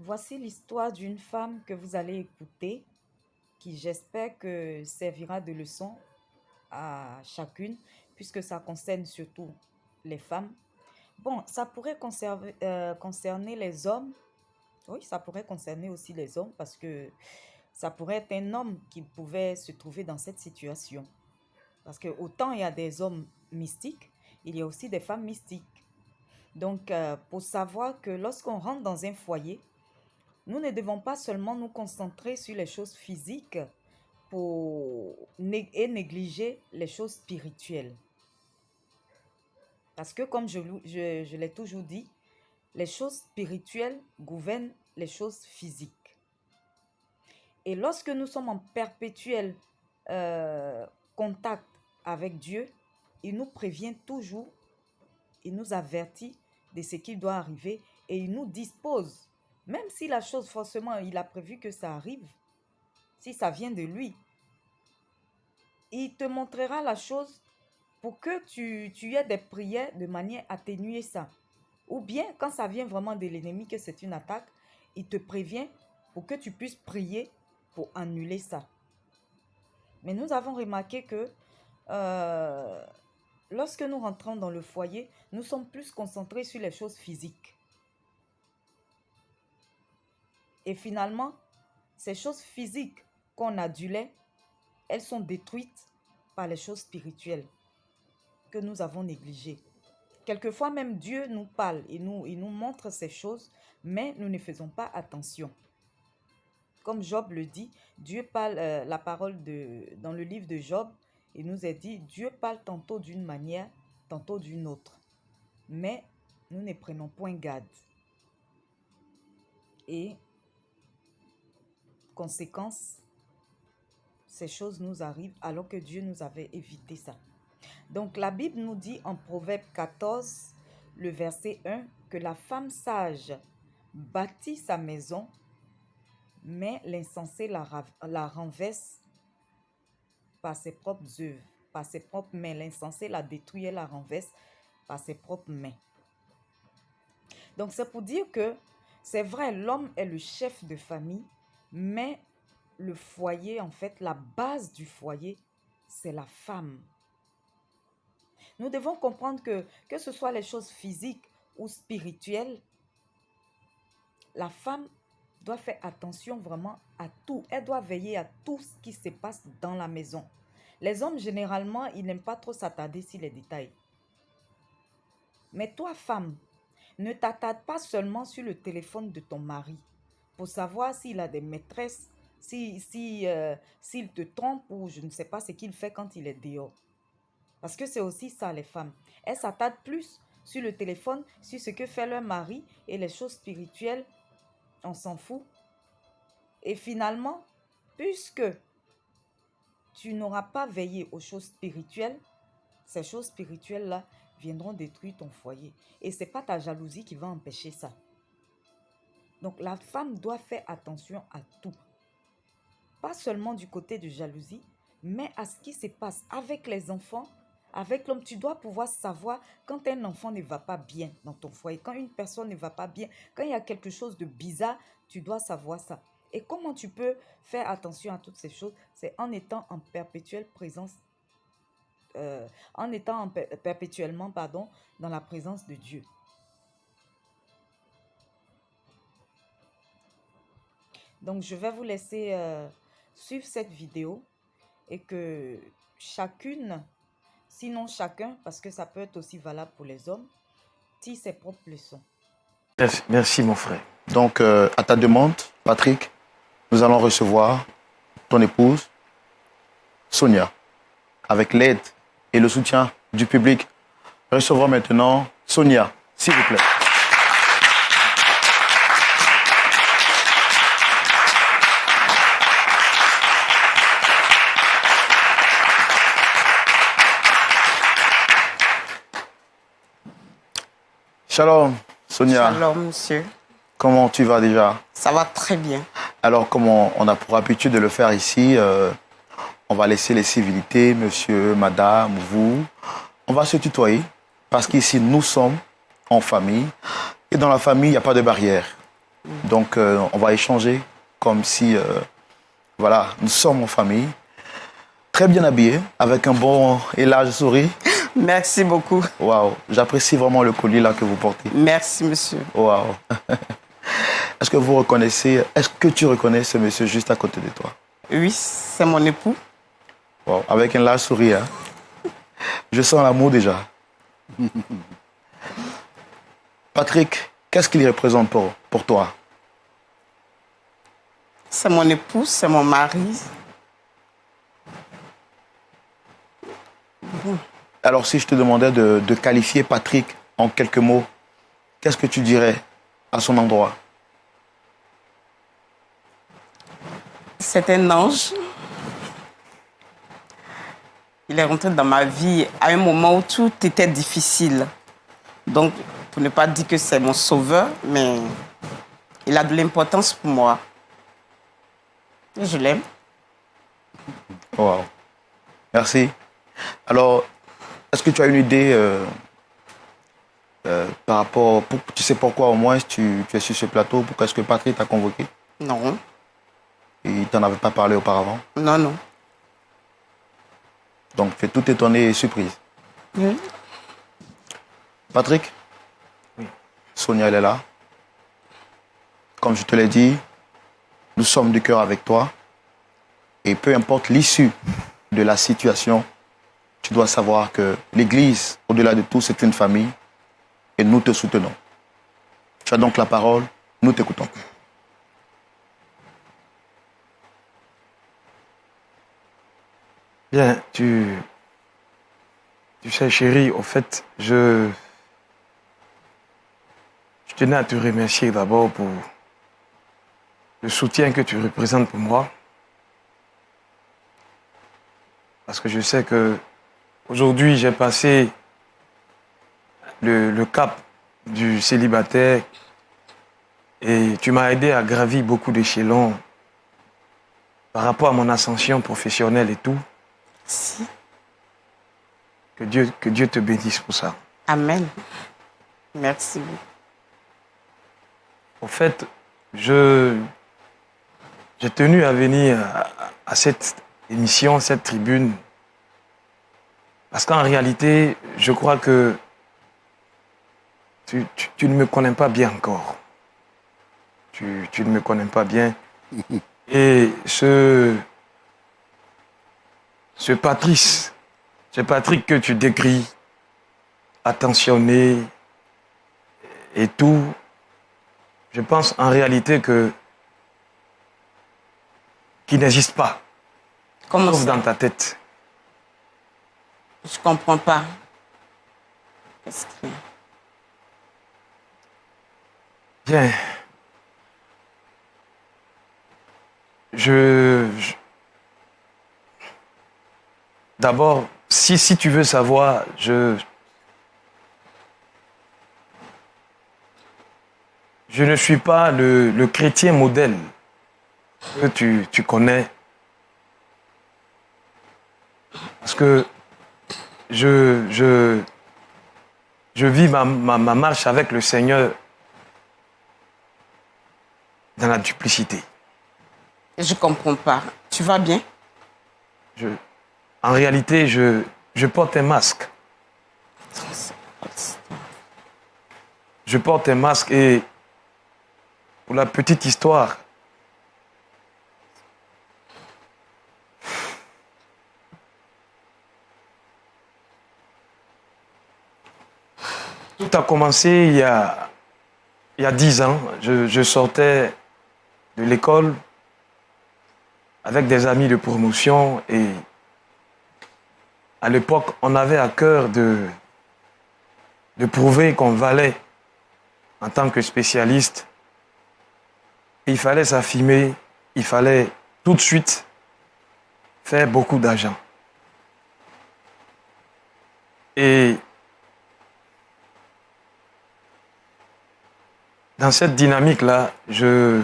Voici l'histoire d'une femme que vous allez écouter, qui j'espère que servira de leçon à chacune, puisque ça concerne surtout les femmes. Bon, ça pourrait concerner les hommes. Oui, ça pourrait concerner aussi les hommes parce que ça pourrait être un homme qui pouvait se trouver dans cette situation. Parce que autant il y a des hommes mystiques, il y a aussi des femmes mystiques. Donc, pour savoir que lorsqu'on rentre dans un foyer, nous ne devons pas seulement nous concentrer sur les choses physiques et négliger les choses spirituelles. Parce que comme je l'ai toujours dit, les choses spirituelles gouvernent les choses physiques. Et lorsque nous sommes en perpétuel contact avec Dieu, il nous prévient toujours, il nous avertit de ce qui doit arriver et il nous dispose. Même si la chose, forcément, il a prévu que ça arrive, si ça vient de lui, il te montrera la chose pour que tu aies des prières de manière à atténuer ça. Ou bien, quand ça vient vraiment de l'ennemi, que c'est une attaque, il te prévient pour que tu puisses prier pour annuler ça. Mais nous avons remarqué que lorsque nous rentrons dans le foyer, nous sommes plus concentrés sur les choses physiques. Et finalement, ces choses physiques qu'on adulait, elles sont détruites par les choses spirituelles que nous avons négligées. Quelquefois même Dieu nous parle et nous montre ces choses, mais nous ne faisons pas attention. Comme Job le dit, Dieu parle la parole dans le livre de Job, il nous est dit, Dieu parle tantôt d'une manière, tantôt d'une autre. Mais nous ne prenons point garde. Et conséquence, ces choses nous arrivent alors que Dieu nous avait évité ça. Donc la Bible nous dit en Proverbe 14, le verset 1, que la femme sage bâtit sa maison, mais l'insensé la renverse par ses propres œuvres, par ses propres mains. L'insensé la détruit et la renverse par ses propres mains. Donc c'est pour dire que c'est vrai, l'homme est le chef de famille, mais le foyer, en fait, la base du foyer, c'est la femme. Nous devons comprendre que ce soit les choses physiques ou spirituelles, la femme doit faire attention vraiment à tout. Elle doit veiller à tout ce qui se passe dans la maison. Les hommes, généralement, ils n'aiment pas trop s'attarder sur les détails. Mais toi, femme, ne t'attarde pas seulement sur le téléphone de ton mari pour savoir s'il a des maîtresses, s'il te trompe ou je ne sais pas ce qu'il fait quand il est dehors. Parce que c'est aussi ça, les femmes. Elles s'attardent plus sur le téléphone, sur ce que fait leur mari et les choses spirituelles, on s'en fout. Et finalement, puisque tu n'auras pas veillé aux choses spirituelles, ces choses spirituelles-là viendront détruire ton foyer. Et ce n'est pas ta jalousie qui va empêcher ça. Donc la femme doit faire attention à tout. Pas seulement du côté de jalousie, mais à ce qui se passe avec les enfants, avec l'homme. Tu dois pouvoir savoir quand un enfant ne va pas bien dans ton foyer, quand une personne ne va pas bien, quand il y a quelque chose de bizarre, tu dois savoir ça. Et comment tu peux faire attention à toutes ces choses? C'est en étant en perpétuelle présence, perpétuellement, dans la présence de Dieu. Donc, je vais vous laisser suivre cette vidéo et que chacune, sinon chacun, parce que ça peut être aussi valable pour les hommes, tire ses propres leçons. Merci mon frère. Donc, à ta demande, Patrick, nous allons recevoir ton épouse, Sonia, avec l'aide et le soutien du public. Recevons maintenant Sonia, s'il vous plaît. Shalom, Sonia. Shalom, monsieur. Comment tu vas déjà? Ça va très bien. Alors, comme on a pour habitude de le faire ici, on va laisser les civilités, monsieur, madame, vous. On va se tutoyer parce qu'ici, nous sommes en famille. Et dans la famille, il n'y a pas de barrière. Donc, on va échanger comme si, voilà, nous sommes en famille. Très bien habillé, avec un bon et large sourire. Merci beaucoup. Waouh, j'apprécie vraiment le collier là que vous portez. Merci, monsieur. Waouh. Est-ce que tu reconnais ce monsieur juste à côté de toi? Oui, c'est mon époux. Waouh, avec un large sourire. Hein? Je sens l'amour déjà. Patrick, qu'est-ce qu'il représente pour toi? C'est mon époux, c'est mon mari. Alors, si je te demandais de qualifier Patrick en quelques mots, qu'est-ce que tu dirais à son endroit? C'est un ange. Il est rentré dans ma vie à un moment où tout était difficile. Donc, pour ne pas dire que c'est mon sauveur, mais il a de l'importance pour moi. Et je l'aime. Wow. Merci. Alors, est-ce que tu as une idée par rapport... tu sais pourquoi au moins tu es sur ce plateau? Pourquoi est-ce que Patrick t'a convoqué? Non. Et il t'en avait pas parlé auparavant? Non, non. Donc, tu es tout étonné et surprise. Oui. Patrick? Oui. Sonia, elle est là. Comme je te l'ai dit, nous sommes du cœur avec toi. Et peu importe l'issue de la situation, tu dois savoir que l'Église, au-delà de tout, c'est une famille. Et nous te soutenons. Tu as donc la parole, nous t'écoutons. Bien, tu sais, chérie, au fait, je tenais à te remercier d'abord pour le soutien que tu représentes pour moi. Parce que je sais que aujourd'hui, j'ai passé le cap du célibataire et tu m'as aidé à gravir beaucoup d'échelons par rapport à mon ascension professionnelle et tout. Si. Que Dieu te bénisse pour ça. Amen. Merci beaucoup. Au fait, j'ai tenu à venir à cette émission, cette tribune, parce qu'en réalité, je crois que tu ne me connais pas bien encore. Tu ne me connais pas bien. Et ce Patrice, ce Patrick que tu décris, attentionné et tout, je pense en réalité qu'il n'existe pas. Comment Sauf ça? dans ta tête. Je comprends pas. Qu'est-ce qu'il y a? Bien. D'abord, si tu veux savoir, je ne suis pas le chrétien modèle que tu connais. Parce que je vis ma marche avec le Seigneur dans la duplicité. Je comprends pas. Tu vas bien? En réalité, je porte un masque. Je porte un masque et pour la petite histoire, tout a commencé il y a 10 ans. Je sortais de l'école avec des amis de promotion et à l'époque, on avait à cœur de prouver qu'on valait en tant que spécialiste. Et il fallait s'affirmer, il fallait tout de suite faire beaucoup d'argent. Et dans cette dynamique-là, je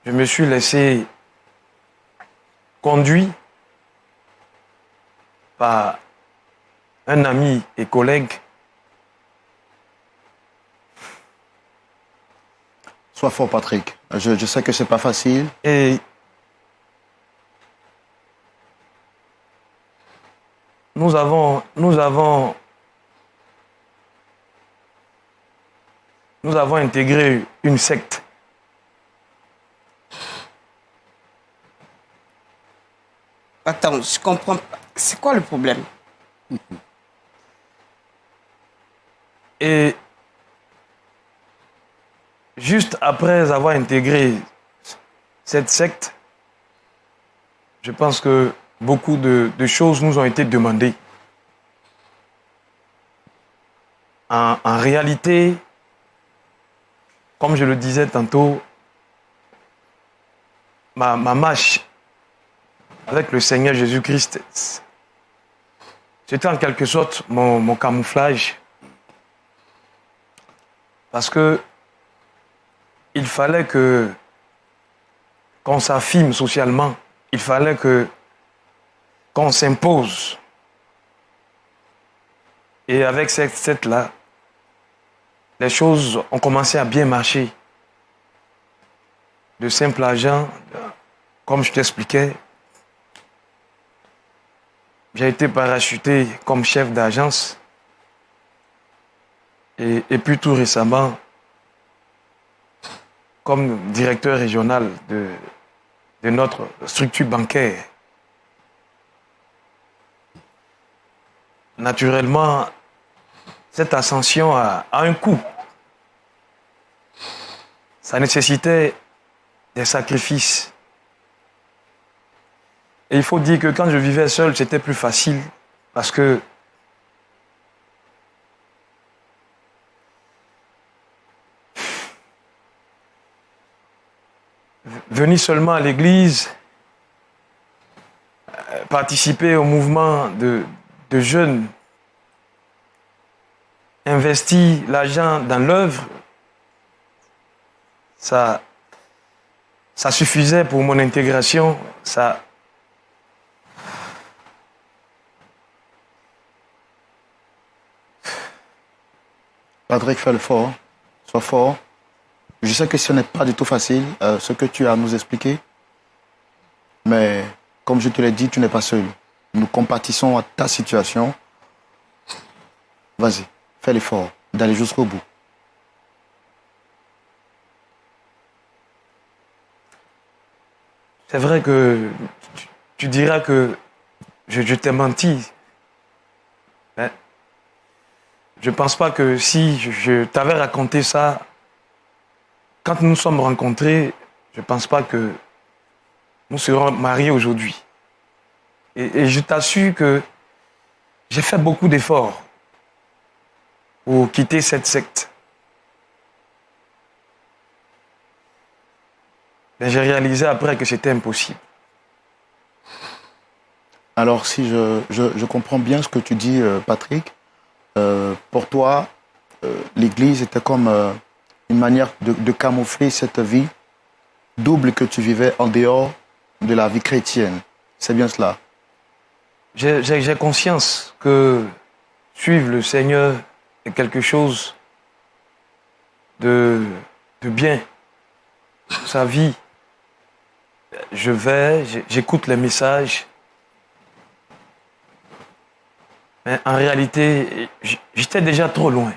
me suis laissé conduit par un ami et collègue Sois fort, Patrick. Je sais que c'est pas facile. Et nous avons intégré une secte. Attends, je comprends pas. C'est quoi le problème? Et juste après avoir intégré cette secte, je pense que beaucoup de choses nous ont été demandées. En réalité, comme je le disais tantôt, ma marche avec le Seigneur Jésus-Christ, c'était en quelque sorte mon camouflage. Parce que il fallait qu'on s'affirme socialement. Il fallait qu'on s'impose. Et avec cette secte-là, les choses ont commencé à bien marcher. De simples agents, comme je t'expliquais, j'ai été parachuté comme chef d'agence. Et puis tout récemment, comme directeur régional de notre structure bancaire. Naturellement, cette ascension a un coût. Ça nécessitait des sacrifices. Et il faut dire que quand je vivais seul, c'était plus facile parce que venir seulement à l'église, participer au mouvement de jeunes, investir l'argent dans l'œuvre, ça suffisait pour mon intégration. Patrick, fais le fort. Sois fort. Je sais que ce n'est pas du tout facile, ce que tu as à nous expliquer. Mais comme je te l'ai dit, tu n'es pas seul. Nous compatissons à ta situation. Vas-y, fais l'effort d'aller jusqu'au bout. C'est vrai que tu diras que je t'ai menti. Mais je ne pense pas que si je t'avais raconté ça, quand nous nous sommes rencontrés, je ne pense pas que nous serons mariés aujourd'hui. Et je t'assure que j'ai fait beaucoup d'efforts pour quitter cette secte. Mais j'ai réalisé après que c'était impossible. Alors, si je comprends bien ce que tu dis, Patrick, pour toi, l'Église était comme une manière de camoufler cette vie double que tu vivais en dehors de la vie chrétienne. C'est bien cela? J'ai conscience que suivre le Seigneur est quelque chose de bien. Sa vie, j'écoute les messages. Mais en réalité, j'étais déjà trop loin.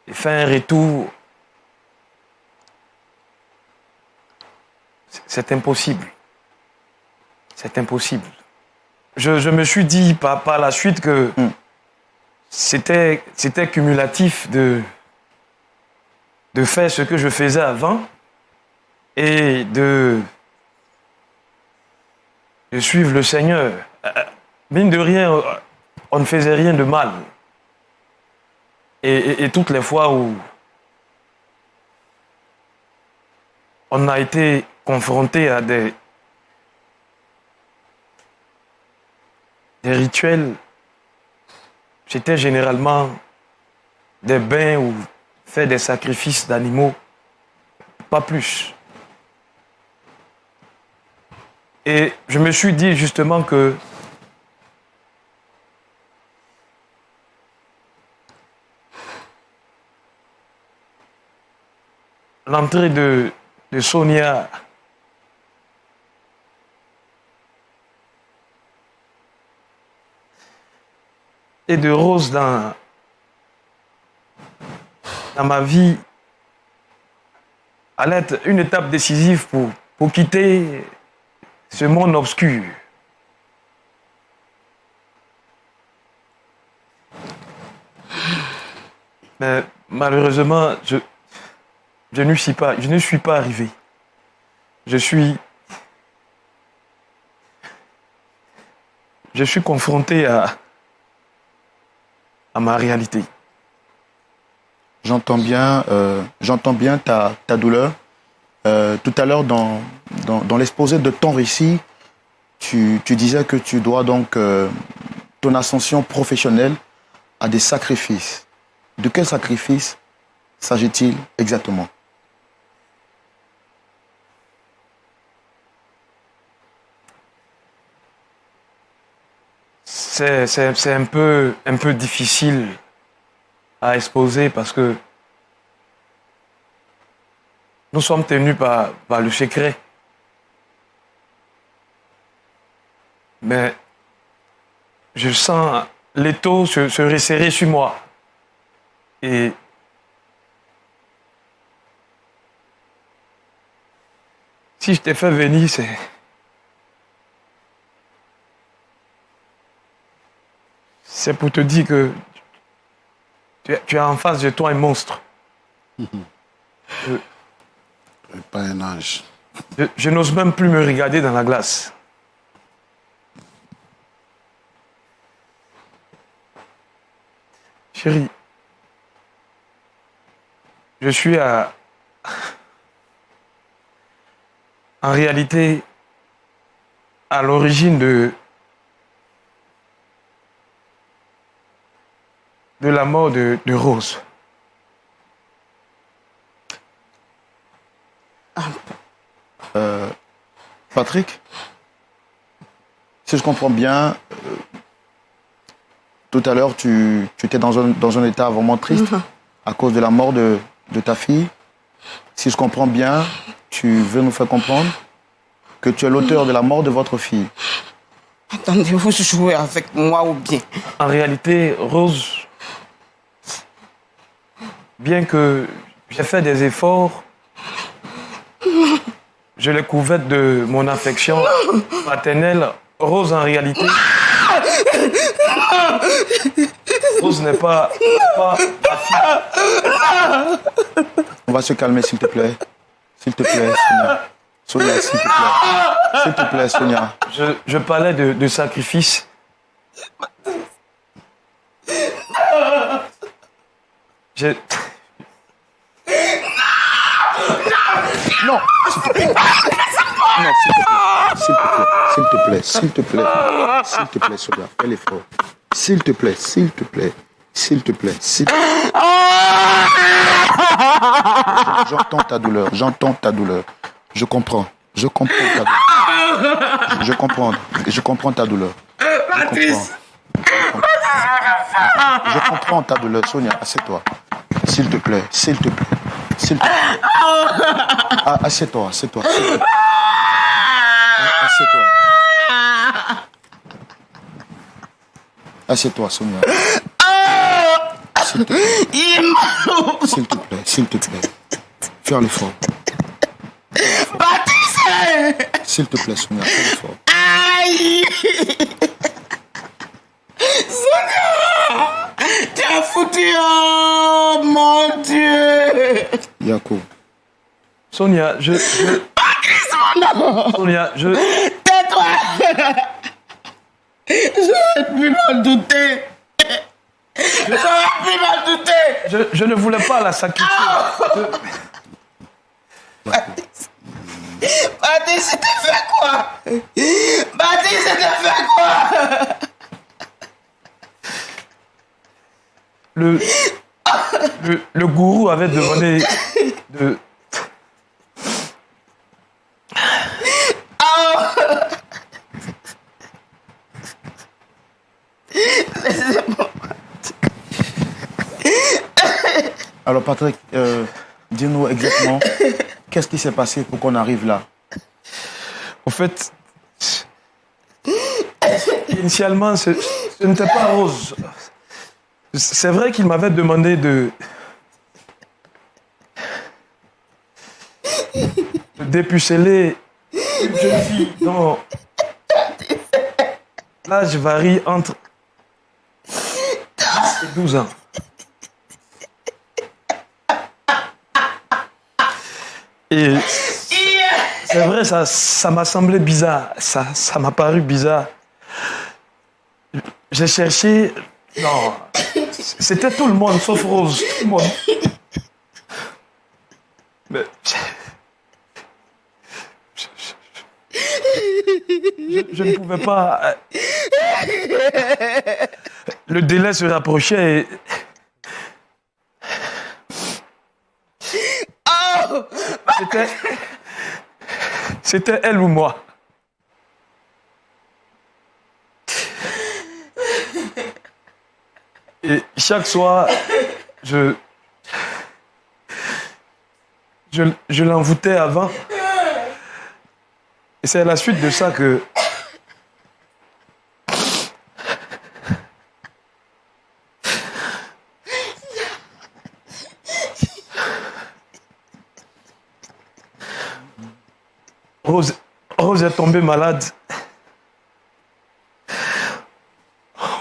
Et faire un retour, c'est impossible. C'est impossible. Je me suis dit par la suite que c'était cumulatif de faire ce que je faisais avant et de suivre le Seigneur. Mine de rien, on ne faisait rien de mal. Et toutes les fois où on a été confronté à des rituels, c'était généralement des bains ou faire des sacrifices d'animaux, pas plus. Et je me suis dit justement que l'entrée de Sonia et de Rose dans ma vie allait être une étape décisive pour quitter ce monde obscur. Mais malheureusement, je ne suis pas arrivé. Je suis confronté à ma réalité. J'entends bien ta douleur. Tout à l'heure, dans l'exposé de ton récit, tu disais que tu dois donc ton ascension professionnelle à des sacrifices. De quels sacrifices s'agit-il exactement? C'est un peu difficile à exposer parce que nous sommes tenus par le secret. Mais je sens l'étau se resserrer sur moi. Et si je t'ai fait venir, c'est pour te dire que tu as en face de toi un monstre. Pas un ange. Je n'ose même plus me regarder dans la glace. Chérie, je suis en réalité à l'origine de la mort de Rose. Patrick, si je comprends bien, tout à l'heure, tu étais dans un état vraiment triste à cause de la mort de ta fille. Si je comprends bien, tu veux nous faire comprendre que tu es l'auteur de la mort de votre fille. Attendez, vous jouez avec moi ou bien? En réalité, Rose, bien que j'ai fait des efforts, je l'ai couverte de mon affection paternelle. Rose, en réalité, Rose n'est pas ma fille. On va se calmer, s'il te plaît. S'il te plaît, Sonia. Sonia, s'il te plaît. S'il te plaît, Sonia. Je parlais de sacrifice. Non, s'il te plaît. Non, s'il te plaît. S'il te plaît. S'il te plaît. S'il te plaît, Sonia. Fais l'effort. S'il te plaît. S'il te plaît. S'il te plaît. J'entends ta douleur. J'entends ta douleur. Je comprends. Je comprends ta douleur. Je comprends ta douleur. Je comprends ta douleur. Sonia, assieds-toi. S'il te plaît. S'il te plaît. S'il te plaît. Ah, assieds-toi. Assieds-toi. Assieds-toi. Assieds-toi, Sonia. S'il te plaît. S'il te plaît. S'il te plaît. Fais l'effort. S'il te plaît, Sonia, fais l'effort. Aïe! Sonia! Tu as foutu, oh mon Dieu! Yacoub. Sonia, Sonia, tais-toi! J'aurais pu m'en douter! je ne voulais pas la sacrifier. Baptiste, c'était fait quoi? Baptiste, c'était fait quoi? Le gourou avait demandé de... Alors, Patrick, Dis-nous exactement qu'est-ce qui s'est passé pour qu'on arrive là. En fait, initialement, ce n'était pas Rose. C'est vrai qu'il m'avait demandé de dépuceler une jeune fille dont l'âge varie entre 10 et 12 ans. Et c'est vrai, ça m'a semblé bizarre. Ça m'a paru bizarre. J'ai cherché... Non, c'était tout le monde, sauf Rose. Tout le monde. Mais... Je ne pouvais pas... Le délai se rapprochait et... C'était elle ou moi. Et chaque soir, je l'envoûtais avant. Et c'est à la suite de ça que... Rose est tombée malade.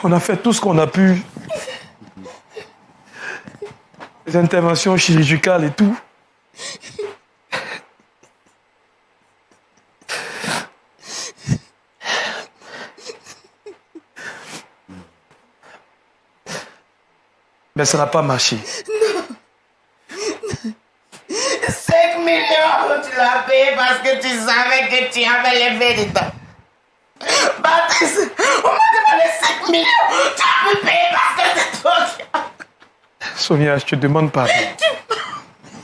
On a fait tout ce qu'on a pu. Les interventions chirurgicales et tout. Mais ça n'a pas marché. 5 millions, tu l'as payé parce que tu savais que tu avais les vérités. Baptiste, on m'a demandé 5 millions, tu as pu payer parce que c'est toi qui as... Sonia, je te demande pardon.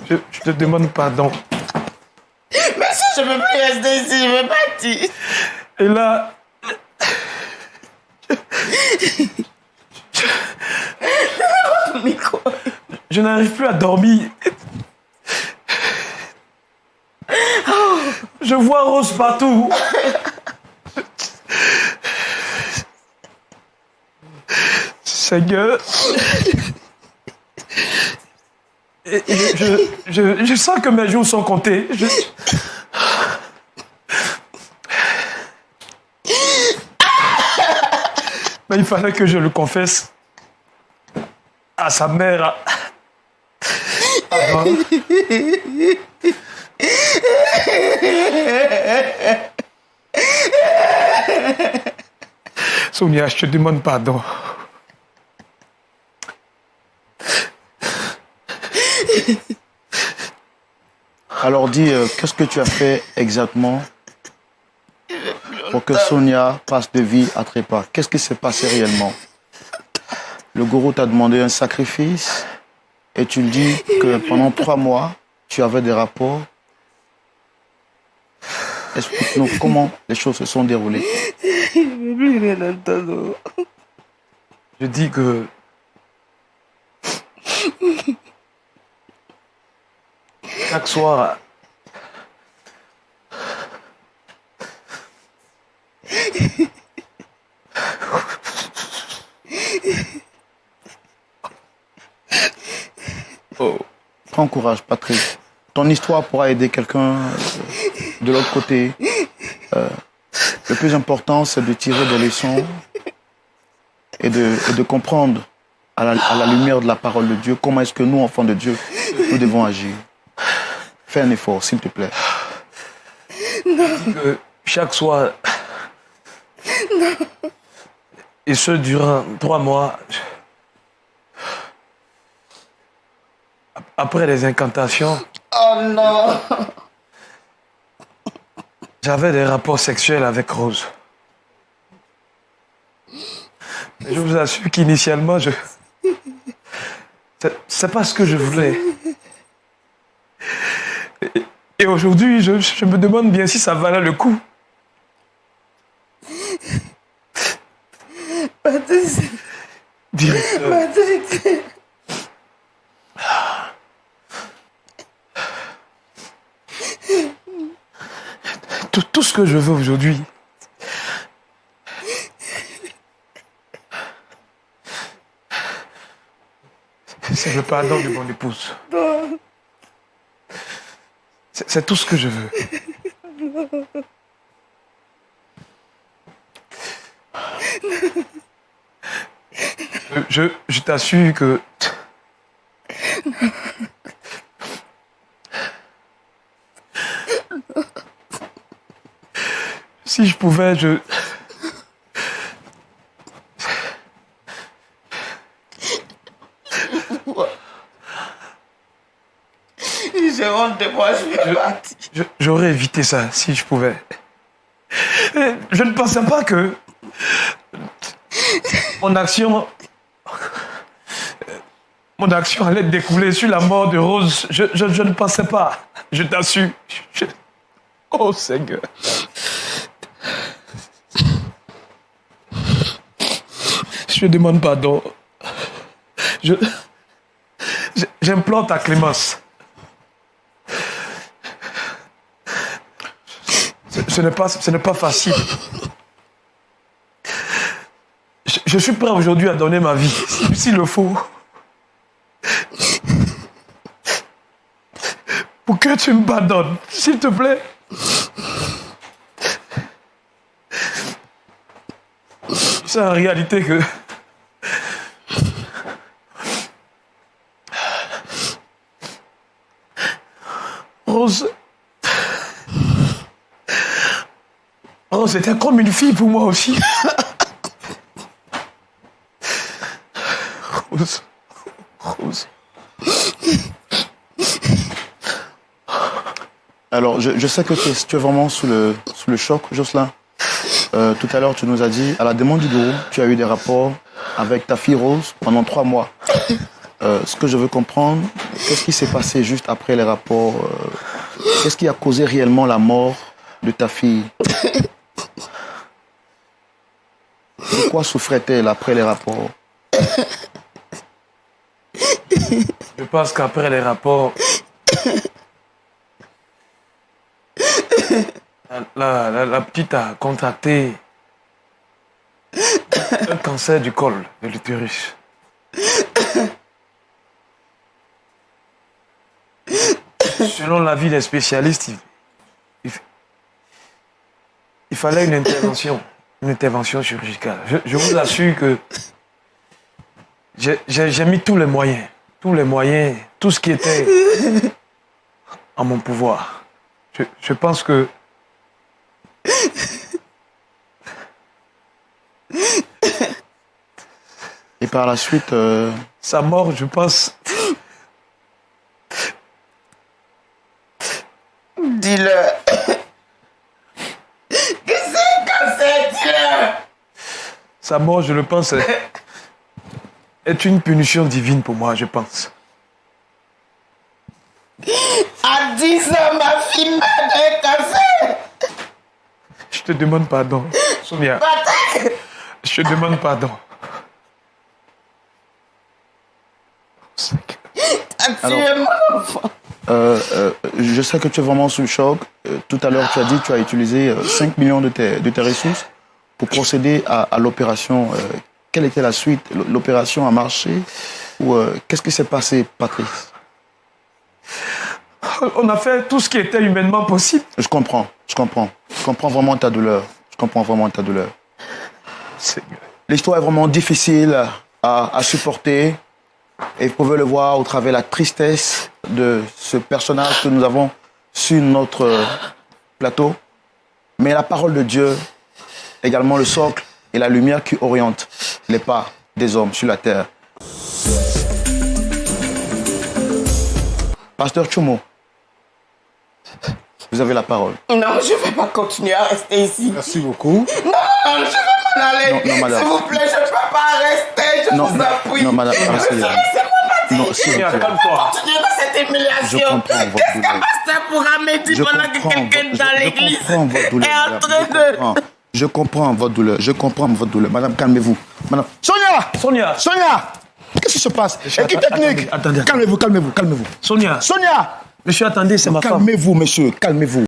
Je te demande pardon. Mais si je ne peux plus rester ici, je vais partir. Et là... Je n'arrive plus à dormir. Je vois Rose partout. Seigneur. Et je sens que mes jours sont comptés. Mais il fallait que je le confesse à sa mère. Avant. Sonia, je te demande pardon. Alors dis, qu'est-ce que tu as fait exactement pour que Sonia passe de vie à trépas? Qu'est-ce qui s'est passé réellement? Le gourou t'a demandé un sacrifice et tu dis que pendant 3 mois, tu avais des rapports. Explique-nous comment les choses se sont déroulées. Je ne veux plus rien entendre. Je dis que... Chaque soir... Oh. Prends courage, Patrick. Ton histoire pourra aider quelqu'un de l'autre côté. Le plus important, c'est de tirer des leçons et de comprendre à la lumière de la parole de Dieu comment est-ce que nous, enfants de Dieu, nous devons agir. Fais un effort, s'il te plaît. Non. Chaque soir, non. Et ce durant 3 mois, après les incantations, oh non, j'avais des rapports sexuels avec Rose. Mais je vous assure qu'initialement, c'est pas ce que je voulais. Et aujourd'hui, je me demande bien si ça valait le coup. Directeur. tout ce que je veux aujourd'hui, c'est le pardon de mon épouse. C'est tout ce que je veux. Je t'assure que si je pouvais, J'ai honte de moi, je vais partir. j'aurais évité ça si je pouvais. Je ne pensais pas que mon action allait découler sur la mort de Rose. Je ne pensais pas. Je t'assure. Oh Seigneur. Je demande pardon. J'implore ta clémence. Ce n'est pas facile. Je suis prêt aujourd'hui à donner ma vie, s'il le faut. Pour que tu me pardonnes, s'il te plaît. C'est en réalité que... Rose, c'était comme une fille pour moi aussi. Rose. Alors, je sais que tu es vraiment sous le choc, Jocelyn. Tout à l'heure, tu nous as dit, à la demande du gourou, tu as eu des rapports avec ta fille Rose pendant 3 mois. Ce que je veux comprendre, qu'est-ce qui s'est passé juste après les rapports qu'est-ce qui a causé réellement la mort de ta fille? De quoi souffrait-elle après les rapports? Je pense qu'après les rapports, la petite a contracté un cancer du col de l'utérus. Selon l'avis des spécialistes, il fallait une intervention chirurgicale. Je vous assure que j'ai mis tous les moyens, tout ce qui était en mon pouvoir. Je pense que et par la suite, sa mort, je pense. Dis-le. Que c'est que c'est, dis-le. Sa mort, je le pense, est une punition divine pour moi, je pense. À 10 ans, ma fille m'a d'un cancer. Je te demande pardon, Sonia. Je te demande pardon. T'as tué mon enfant. je sais que tu es vraiment sous le choc. Tout à l'heure, tu as dit que tu as utilisé 5 millions de tes ressources pour procéder à l'opération. Quelle était la suite? L'opération a marché? Ou qu'est-ce qui s'est passé, Patrice? On a fait tout ce qui était humainement possible. Je comprends. Je comprends vraiment ta douleur. L'histoire est vraiment difficile à supporter. Et vous pouvez le voir au travers de la tristesse de ce personnage que nous avons sur notre plateau. Mais la parole de Dieu, également le socle et la lumière qui oriente les pas des hommes sur la terre. Pasteur Tchoumo, vous avez la parole. Non, je ne vais pas continuer à rester ici. Merci beaucoup. Non, je vais m'en aller. Non, madame. S'il vous plaît, je ne peux pas rester. Je vous appuie. Non, madame, Laissez-moi partir. Non, s'il vous plaît. Continuez dans cette humiliation. Je comprends votre Qu'est-ce douleur. que pasteur pourra me dire pendant que quelqu'un dans l'église est en train de... Je comprends votre douleur. Madame, calmez-vous. Madame. Sonia! Qu'est-ce qui se passe? Équipe technique! Attendez. Calmez-vous. Sonia, Sonia! monsieur, attendez, c'est ma femme. Calmez-vous, monsieur, calmez-vous.